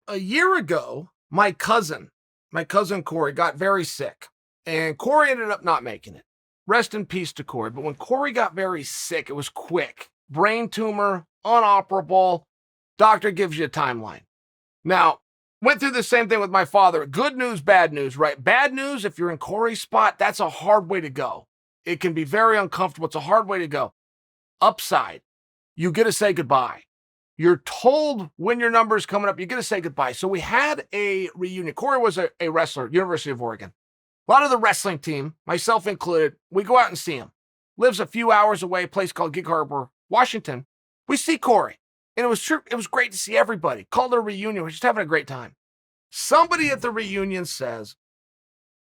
A year ago, my cousin Corey got very sick, and Corey ended up not making it. Rest in peace to Corey. But when Corey got very sick, it was quick. Brain tumor, unoperable. Doctor gives you a timeline. Now, went through the same thing with my father. Good news, bad news, right? Bad news, if you're in Corey's spot, that's a hard way to go. It can be very uncomfortable. It's a hard way to go. Upside, you get to say goodbye. You're told when your number is coming up, you get to say goodbye. So we had a reunion. Corey was a wrestler, University of Oregon. A lot of the wrestling team, myself included, we go out and see him. Lives a few hours away, a place called Gig Harbor, Washington. We see Corey. And it was great to see everybody. Called it a reunion. We're just having a great time. Somebody at the reunion says,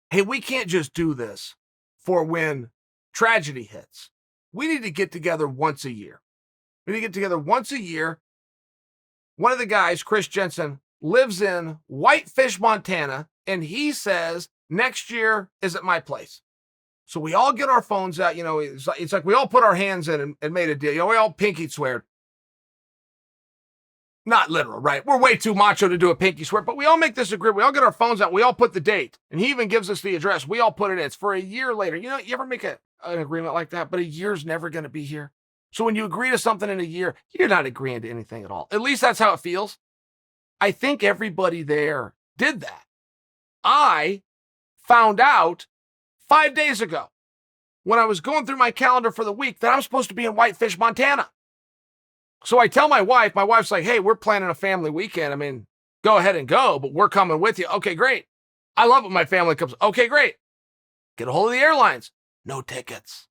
hey, we can't just do this for when tragedy hits. We need to get together once a year. We need to get together once a year. One of the guys, Chris Jensen, lives in Whitefish, Montana, and he says, next year is at my place. So we all get our phones out. It's like we all put our hands in and made a deal. We all pinky swear. Not literal, right? We're way too macho to do a pinky swear, but we all make this agreement. We all get our phones out. We all put the date. And he even gives us the address. We all put it in. It's for a year later. You ever make an agreement like that, but a year's never going to be here. So when you agree to something in a year, you're not agreeing to anything at all. At least that's how it feels. I think everybody there did that. I found out 5 days ago when I was going through my calendar for the week that I'm supposed to be in Whitefish, Montana. So I tell my wife's like, hey, we're planning a family weekend. I mean, go ahead and go, but we're coming with you. Okay, great. I love it when my family comes. Okay, great. Get a hold of the airlines. No tickets.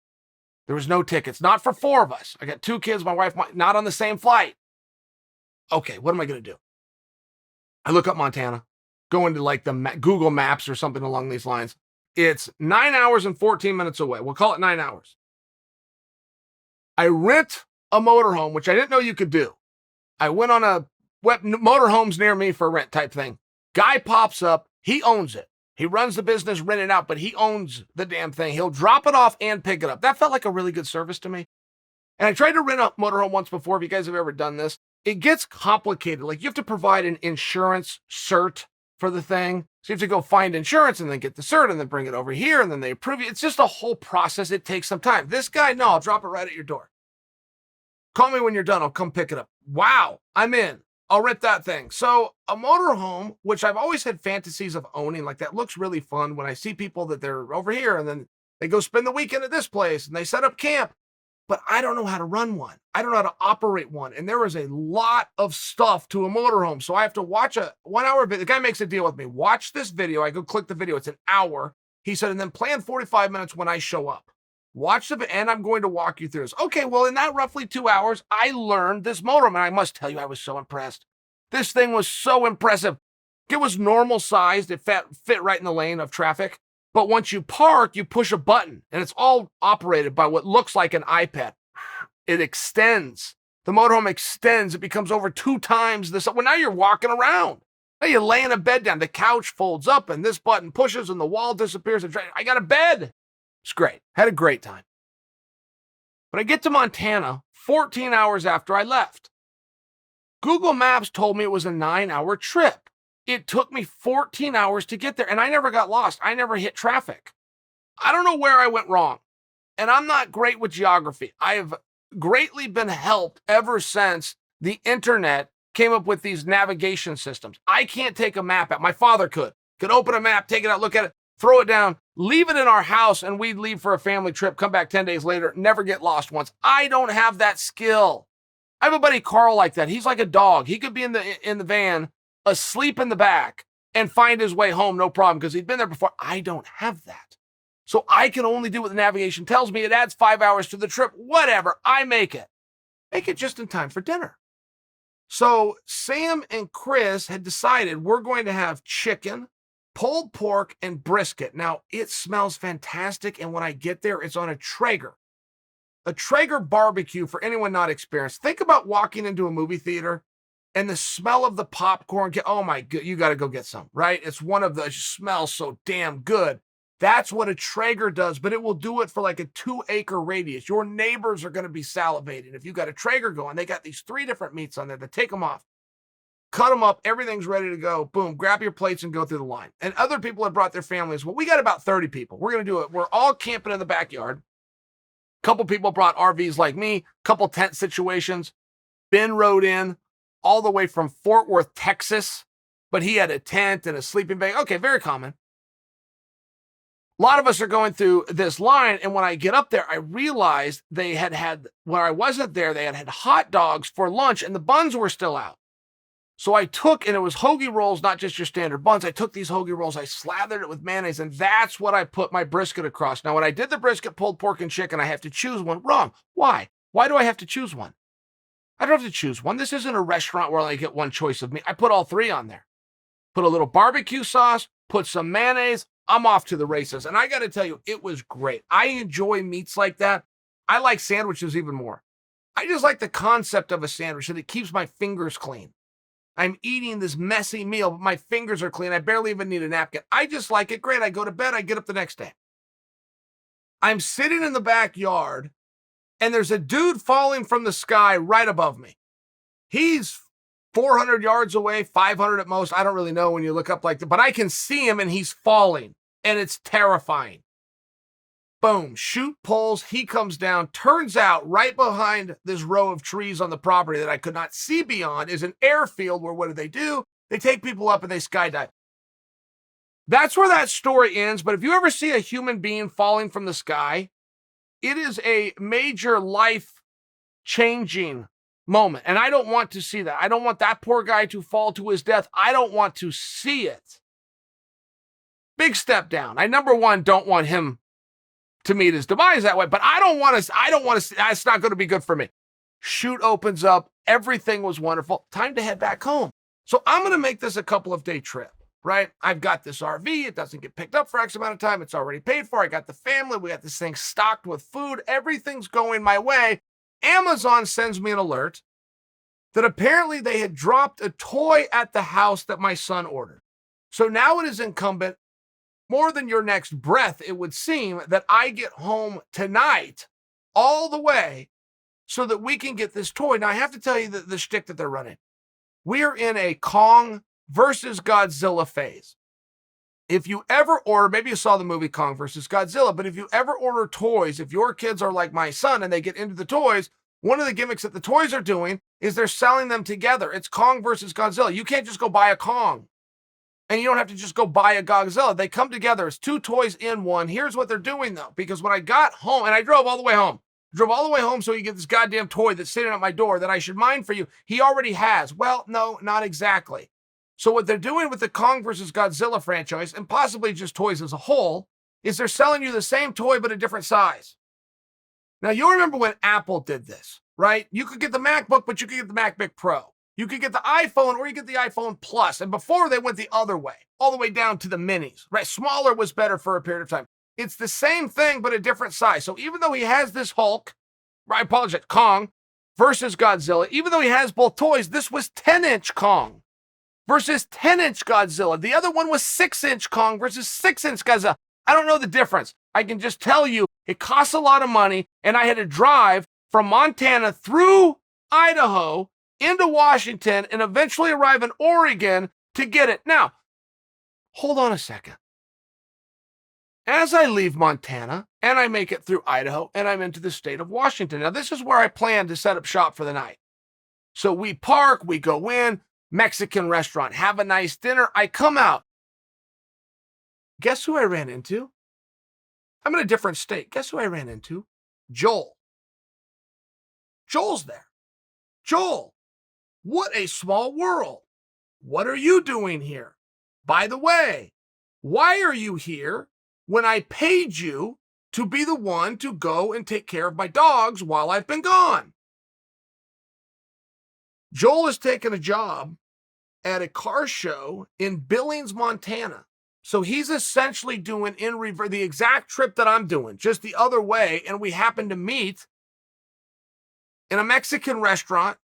There was no tickets, not for 4 of us. I got 2 kids, my wife, not on the same flight. Okay, what am I going to do? I look up Montana, go into like the Google Maps or something along these lines. It's 9 hours and 14 minutes away. We'll call it 9 hours. I rent a motorhome, which I didn't know you could do. I went on a motorhomes near me for rent type thing. Guy pops up. He owns it. He runs the business, rent it out, but he owns the damn thing. He'll drop it off and pick it up. That felt like a really good service to me. And I tried to rent a motorhome once before. If you guys have ever done this, it gets complicated. Like you have to provide an insurance cert for the thing. So you have to go find insurance and then get the cert and then bring it over here and then they approve it. It's just a whole process. It takes some time. This guy, no, I'll drop it right at your door. Call me when you're done. I'll come pick it up. Wow, I'm in. I'll rent that thing. So a motorhome, which I've always had fantasies of owning, like that looks really fun when I see people that they're over here and then they go spend the weekend at this place and they set up camp, but I don't know how to run one. I don't know how to operate one. And there is a lot of stuff to a motorhome. So I have to watch a 1 hour video. The guy makes a deal with me. Watch this video. I go click the video. It's an hour. He said, and then plan 45 minutes when I show up. Watch the and I'm going to walk you through this. Okay, well, in that roughly 2 hours, I learned this motorhome, and I must tell you, I was so impressed. This thing was so impressive. It was normal sized. It fit right in the lane of traffic. But once you park, you push a button, and it's all operated by what looks like an iPad. It extends. The motorhome extends. It becomes over 2 times this. Well, now you're walking around. Now you lay in a bed down. The couch folds up, and this button pushes, and the wall disappears. I got a bed. It's great. Had a great time. But I get to Montana 14 hours after I left. Google Maps told me it was a 9-hour trip. It took me 14 hours to get there, and I never got lost. I never hit traffic. I don't know where I went wrong, and I'm not great with geography. I have greatly been helped ever since the internet came up with these navigation systems. I can't take a map out. My father could open a map, take it out, look at it, throw it down, leave it in our house, and we'd leave for a family trip, come back 10 days later, never get lost once. I don't have that skill. I have a buddy, Carl, like that. He's like a dog. He could be in the van, asleep in the back, and find his way home, no problem, because he'd been there before. I don't have that. So I can only do what the navigation tells me. It adds 5 hours to the trip. Whatever, I make it. Make it just in time for dinner. So Sam and Chris had decided we're going to have chicken, pulled pork, and brisket. Now, it smells fantastic, and when I get there, it's on a Traeger. A Traeger barbecue, for anyone not experienced. Think about walking into a movie theater and the smell of the popcorn. Oh my God, you got to go get some, right? It's one of the, it smells so damn good. That's what a Traeger does, but it will do it for like a 2-acre radius. Your neighbors are going to be salivating. If you got a Traeger going, they got these 3 different meats on there that take them off. cut them up, everything's ready to go. Boom, grab your plates and go through the line. And other people had brought their families. Well, we got about 30 people. We're going to do it. We're all camping in the backyard. A couple people brought RVs like me, couple tent situations. Ben rode in all the way from Fort Worth, Texas, but he had a tent and a sleeping bag. Okay, very common. A lot of us are going through this line, and when I get up there, I realized they had, when I wasn't there, they had hot dogs for lunch, and the buns were still out. So I took, and it was hoagie rolls, not just your standard buns. I took these hoagie rolls, I slathered it with mayonnaise, and that's what I put my brisket across. Now, when I did the brisket, pulled pork and chicken, I have to choose one. Wrong. Why? Why do I have to choose one? I don't have to choose one. This isn't a restaurant where I get one choice of meat. I put all three on there. Put a little barbecue sauce, put some mayonnaise. I'm off to the races. And I got to tell you, it was great. I enjoy meats like that. I like sandwiches even more. I just like the concept of a sandwich, that it keeps my fingers clean. I'm eating this messy meal, but my fingers are clean. I barely even need a napkin. I just like it. Great. I go to bed. I get up the next day. I'm sitting in the backyard, and there's a dude falling from the sky right above me. He's 400 yards away, 500 at most. I don't really know when you look up like that, but I can see him, and he's falling, and it's terrifying. Boom, chute pulls, he comes down. Turns out right behind this row of trees on the property that I could not see beyond is an airfield where what do? They take people up and they skydive. That's where that story ends. But if you ever see a human being falling from the sky, it is a major life-changing moment. And I don't want to see that. I don't want that poor guy to fall to his death. I don't want to see it. Big step down. I, number one, don't want him to meet his demise that way, but I don't want to, it's not going to be good for me. Chute opens up. Everything was wonderful. Time to head back home. So I'm going to make this a couple of day trip, right? I've got this RV. It doesn't get picked up for X amount of time. It's already paid for. I got the family. We got this thing stocked with food. Everything's going my way. Amazon sends me an alert that apparently they had dropped a toy at the house that my son ordered. So now it is incumbent, more than your next breath, it would seem, that I get home tonight all the way so that we can get this toy. Now, I have to tell you the shtick that they're running. We are in a Kong versus Godzilla phase. If you ever order, maybe you saw the movie Kong versus Godzilla, but if you ever order toys, if your kids are like my son and they get into the toys, one of the gimmicks that the toys are doing is they're selling them together. It's Kong versus Godzilla. You can't just go buy a Kong. And you don't have to just go buy a Godzilla. They come together. It's two toys in one. Here's what they're doing, though. Because when I got home, and I drove all the way home. So you get this goddamn toy that's sitting at my door that I should mine for you. He already has. Well, no, not exactly. So what they're doing with the Kong versus Godzilla franchise, and possibly just toys as a whole, is they're selling you the same toy but a different size. Now, you'll remember when Apple did this, right? You could get the MacBook, but you could get the MacBook Pro. You could get the iPhone or you get the iPhone Plus. And before they went the other way, all the way down to the minis, right? Smaller was better for a period of time. It's the same thing, but a different size. So even though he has this Hulk, I apologize, Kong versus Godzilla, even though he has both toys, this was 10-inch Kong versus 10-inch Godzilla. The other one was 6-inch Kong versus 6-inch Godzilla. I don't know the difference. I can just tell you it costs a lot of money, and I had to drive from Montana through Idaho into Washington and eventually arrive in Oregon to get it. Now, hold on a second. As I leave Montana and I make it through Idaho and I'm into the state of Washington. Now, this is where I plan to set up shop for the night. So we park, we go in, Mexican restaurant, have a nice dinner. I come out. Guess who I ran into? I'm in a different state. Guess who I ran into? Joel. Joel's there. Joel. What a small world. What are you doing here? By the way, why are you here when I paid you to be the one to go and take care of my dogs while I've been gone? Joel has taken a job at a car show in Billings, Montana. So he's essentially doing in reverse the exact trip that I'm doing, just the other way. And we happen to meet in a Mexican restaurant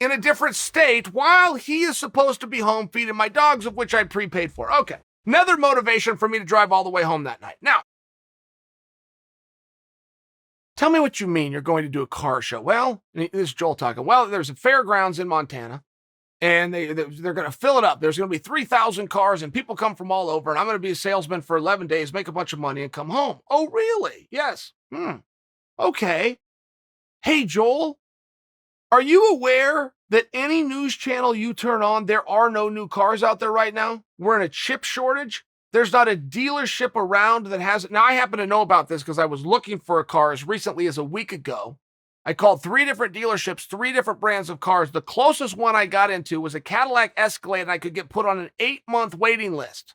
in a different state while he is supposed to be home feeding my dogs, of which I prepaid for. Okay. Another motivation for me to drive all the way home that night. Now, tell me what you mean you're going to do a car show. Well, this is Joel talking. Well, there's a fairgrounds in Montana, and they're going to fill it up. There's going to be 3,000 cars, and people come from all over, and I'm going to be a salesman for 11 days, make a bunch of money, and come home. Oh, really? Yes. Okay. Hey, Joel, are you aware that any news channel you turn on, there are no new cars out there right now? We're in a chip shortage. There's not a dealership around that has it. Now, I happen to know about this because I was looking for a car as recently as a week ago. I called 3 different dealerships, 3 different brands of cars. The closest one I got into was a Cadillac Escalade, and I could get put on an 8-month waiting list.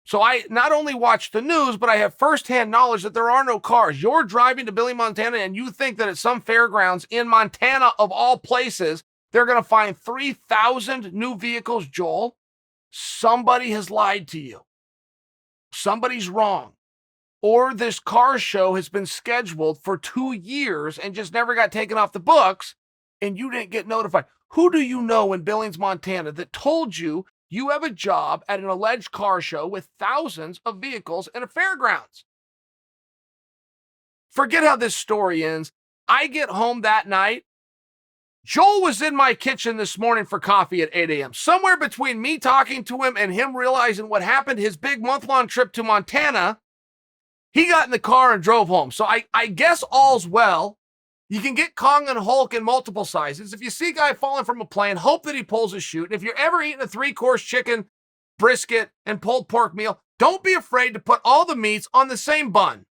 So I not only watch the news, but I have firsthand knowledge that there are no cars. You're driving to Billy, Montana, and you think that at some fairgrounds in Montana, of all places, they're going to find 3,000 new vehicles, Joel. Somebody has lied to you. Somebody's wrong. Or this car show has been scheduled for 2 years and just never got taken off the books, and you didn't get notified. Who do you know in Billings, Montana that told you you have a job at an alleged car show with thousands of vehicles in a fairgrounds? Forget how this story ends. I get home that night. Joel was in my kitchen this morning for coffee at 8 a.m. Somewhere between me talking to him and him realizing what happened, his big month-long trip to Montana, he got in the car and drove home. So I guess all's well. You can get Kong and Hulk in multiple sizes. If you see a guy falling from a plane, hope that he pulls a chute. And if you're ever eating a 3-course chicken, brisket, and pulled pork meal, don't be afraid to put all the meats on the same bun.